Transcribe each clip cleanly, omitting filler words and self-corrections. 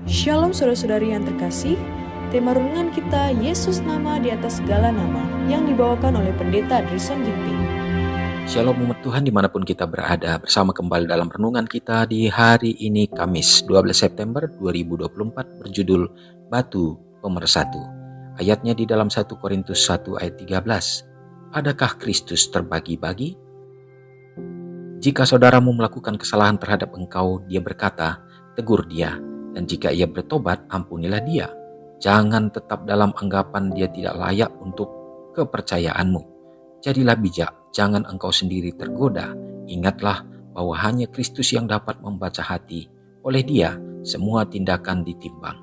Shalom saudara-saudari yang terkasih, tema renungan kita Yesus nama di atas segala nama yang dibawakan oleh Pendeta Drison Ginting. Shalom umat Tuhan dimanapun kita berada, bersama kembali dalam renungan kita di hari ini Kamis 12 September 2024 berjudul Batu Pemersatu. Ayatnya di dalam 1 Korintus 1 ayat 13. Adakah Kristus terbagi-bagi? Jika saudaramu melakukan kesalahan terhadap engkau, dia berkata, tegur dia, dan jika ia bertobat, ampunilah dia. Jangan tetap dalam anggapan dia tidak layak untuk kepercayaanmu. Jadilah bijak, jangan engkau sendiri tergoda. Ingatlah bahwa hanya Kristus yang dapat membaca hati. Oleh Dia, semua tindakan ditimbang.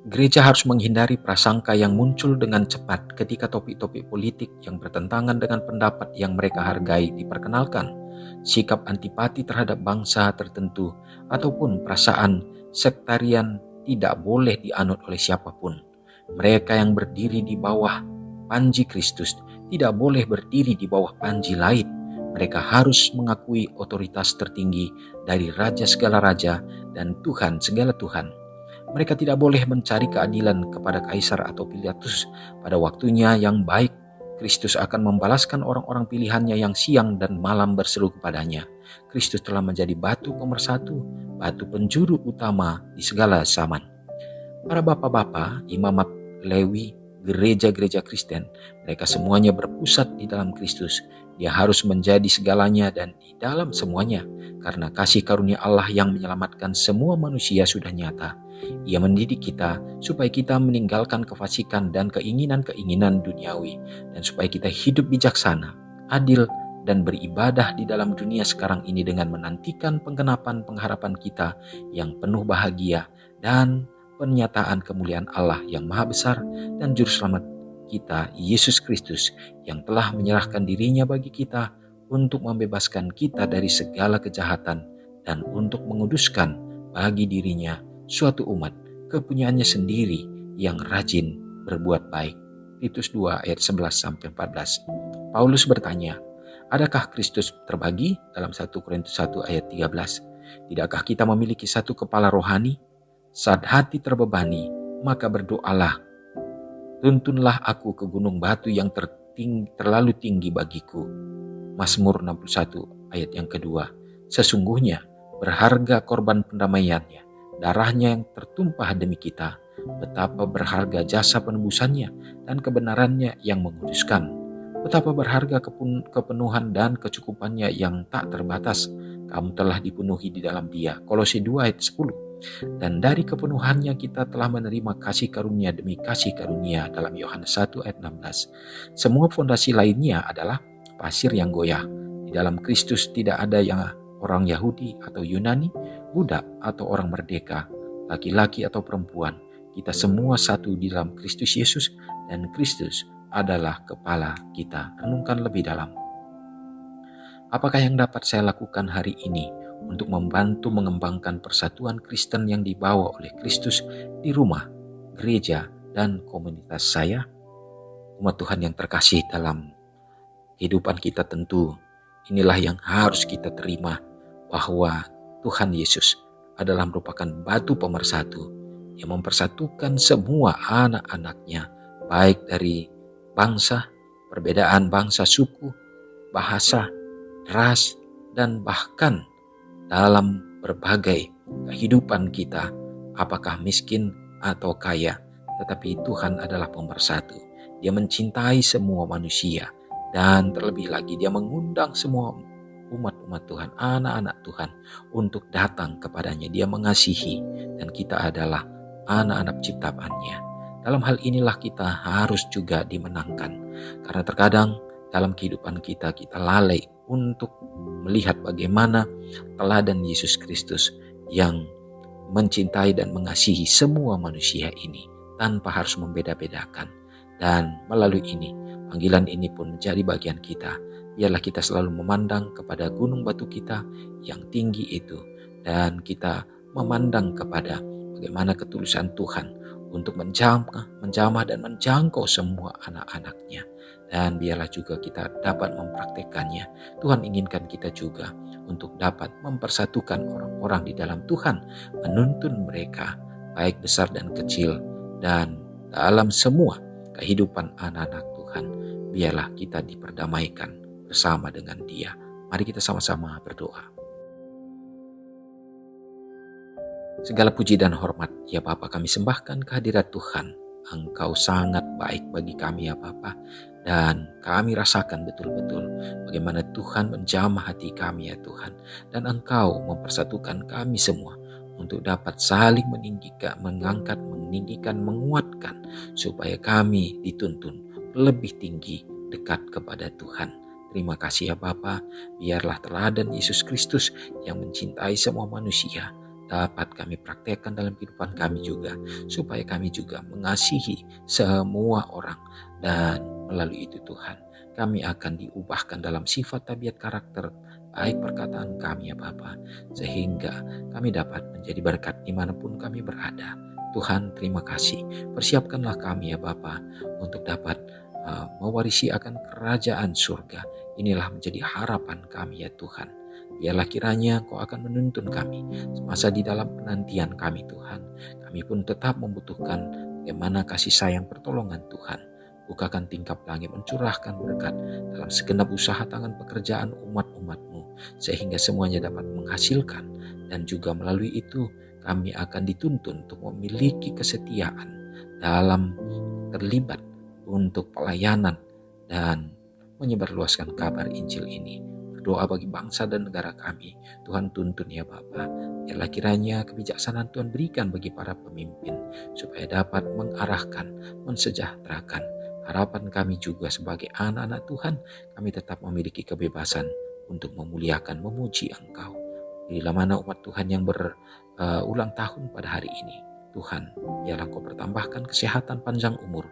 Gereja harus menghindari prasangka yang muncul dengan cepat ketika topik-topik politik yang bertentangan dengan pendapat yang mereka hargai diperkenalkan. Sikap antipati terhadap bangsa tertentu ataupun perasaan sektarian tidak boleh dianut oleh siapapun. Mereka yang berdiri di bawah panji Kristus tidak boleh berdiri di bawah panji lain. Mereka harus mengakui otoritas tertinggi dari Raja segala Raja dan Tuhan segala Tuhan. Mereka tidak boleh mencari keadilan kepada Kaisar atau Pilatus. Pada waktunya yang baik, Kristus akan membalaskan orang-orang pilihannya yang siang dan malam berseru kepadanya. Kristus telah menjadi batu pemersatu, batu penjuru utama di segala zaman. Para bapak-bapak, imamat, Lewi, gereja-gereja Kristen, mereka semuanya berpusat di dalam Kristus. Dia harus menjadi segalanya dan di dalam semuanya, karena kasih karunia Allah yang menyelamatkan semua manusia sudah nyata. Ia mendidik kita supaya kita meninggalkan kefasikan dan keinginan-keinginan duniawi, dan supaya kita hidup bijaksana, adil, dan beribadah di dalam dunia sekarang ini dengan menantikan penggenapan pengharapan kita yang penuh bahagia dan penyataan kemuliaan Allah yang maha besar dan juru selamat kita, Yesus Kristus, yang telah menyerahkan dirinya bagi kita untuk membebaskan kita dari segala kejahatan dan untuk menguduskan bagi dirinya suatu umat kepunyaannya sendiri yang rajin berbuat baik. Titus 2 ayat 11-14. Paulus bertanya, adakah Kristus terbagi? Dalam 1 Korintus 1 ayat 13. Tidakkah kita memiliki satu kepala rohani? Saat hati terbebani, maka berdoalah. Tuntunlah aku ke gunung batu yang terlalu tinggi bagiku. Mazmur 61 ayat yang kedua. Sesungguhnya berharga korban pendamaiannya, darahnya yang tertumpah demi kita. Betapa berharga jasa penebusannya dan kebenarannya yang menguduskan. Betapa berharga kepenuhan dan kecukupannya yang tak terbatas. Kamu telah dipenuhi di dalam Dia. Kolose 2 ayat 10. Dan dari kepenuhannya kita telah menerima kasih karunia demi kasih karunia dalam Yohanes 1 ayat 16. Semua fondasi lainnya adalah pasir yang goyah. Di dalam Kristus tidak ada yang orang Yahudi atau Yunani, budak atau orang merdeka, laki-laki atau perempuan. Kita semua satu di dalam Kristus Yesus dan Kristus adalah kepala kita. Renungkan lebih dalam. Apakah yang dapat saya lakukan hari ini untuk membantu mengembangkan persatuan Kristen yang dibawa oleh Kristus di rumah, gereja, dan komunitas saya? Umat Tuhan yang terkasih, dalam kehidupan kita tentu inilah yang harus kita terima, bahwa Tuhan Yesus adalah merupakan batu pemersatu yang mempersatukan semua anak-anaknya, baik dari bangsa, perbedaan bangsa, suku, bahasa, ras, dan bahkan dalam berbagai kehidupan kita, apakah miskin atau kaya, tetapi Tuhan adalah pemersatu. Dia mencintai semua manusia, dan terlebih lagi Dia mengundang semua umat-umat Tuhan, anak-anak Tuhan, untuk datang kepadanya. Dia mengasihi, dan kita adalah anak-anak ciptaannya. Dalam hal inilah kita harus juga dimenangkan, karena terkadang dalam kehidupan kita lalai untuk melihat bagaimana teladan Yesus Kristus yang mencintai dan mengasihi semua manusia ini tanpa harus membeda-bedakan. Dan melalui ini, panggilan ini pun menjadi bagian kita. Biarlah kita selalu memandang kepada gunung batu kita yang tinggi itu, dan kita memandang kepada bagaimana ketulusan Tuhan untuk menjamah dan menjangkau semua anak-anaknya. Dan biarlah juga kita dapat mempraktekannya. Tuhan inginkan kita juga untuk dapat mempersatukan orang-orang di dalam Tuhan, menuntun mereka baik besar dan kecil, dan dalam semua kehidupan anak-anak Tuhan, biarlah kita diperdamaikan bersama dengan Dia. Mari kita sama-sama berdoa. Segala puji dan hormat, ya Bapa, kami sembahkan kehadirat Tuhan. Engkau sangat baik bagi kami, ya Bapa, dan kami rasakan betul-betul bagaimana Tuhan menjamah hati kami, ya Tuhan, dan Engkau mempersatukan kami semua untuk dapat saling meninggikan, mengangkat, meninggikan, menguatkan, supaya kami dituntun lebih tinggi dekat kepada Tuhan. Terima kasih ya Bapa, biarlah teladan Yesus Kristus yang mencintai semua manusia dapat kami praktekkan dalam kehidupan kami juga, supaya kami juga mengasihi semua orang, dan melalui itu Tuhan, kami akan diubahkan dalam sifat, tabiat, karakter, baik perkataan kami ya Bapa, sehingga kami dapat menjadi berkat dimanapun kami berada. Tuhan, terima kasih, persiapkanlah kami ya Bapa untuk dapat mewarisi akan kerajaan surga. Inilah menjadi harapan kami ya Tuhan. Biarlah kiranya Kau akan menuntun kami semasa di dalam penantian kami Tuhan. Kami pun tetap membutuhkan bagaimana kasih sayang pertolongan Tuhan. Bukakan tingkap langit, mencurahkan berkat dalam segenap usaha tangan pekerjaan umat-umat-Mu, sehingga semuanya dapat menghasilkan, dan juga melalui itu kami akan dituntun untuk memiliki kesetiaan dalam terlibat untuk pelayanan dan menyebarluaskan kabar Injil ini. Berdoa bagi bangsa dan negara kami, Tuhan tuntun ya Bapa. Biarlah kiranya kebijaksanaan Tuhan berikan bagi para pemimpin, supaya dapat mengarahkan, mensejahterakan harapan kami juga sebagai anak-anak Tuhan. Kami tetap memiliki kebebasan untuk memuliakan, memuji Engkau. Bila mana umat Tuhan yang berulang tahun pada hari ini, Tuhan, biarlah Kau pertambahkan kesehatan, panjang umur,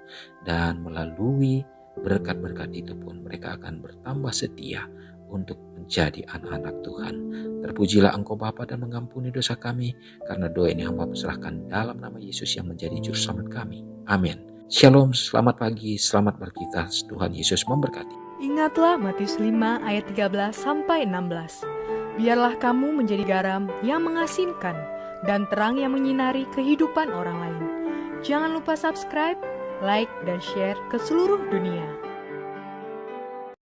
dan melalui berkat-berkat itu pun mereka akan bertambah setia untuk menjadi anak-anak Tuhan. Terpujilah Engkau Bapa dan mengampuni dosa kami, karena doa ini hamba serahkan dalam nama Yesus yang menjadi juru selamat kami. Amin. Shalom, selamat pagi, selamat beraktivitas. Tuhan Yesus memberkati. Ingatlah Matius 5 ayat 13-16. Biarlah kamu menjadi garam yang mengasinkan dan terang yang menyinari kehidupan orang lain. Jangan lupa subscribe, like, dan share ke seluruh dunia.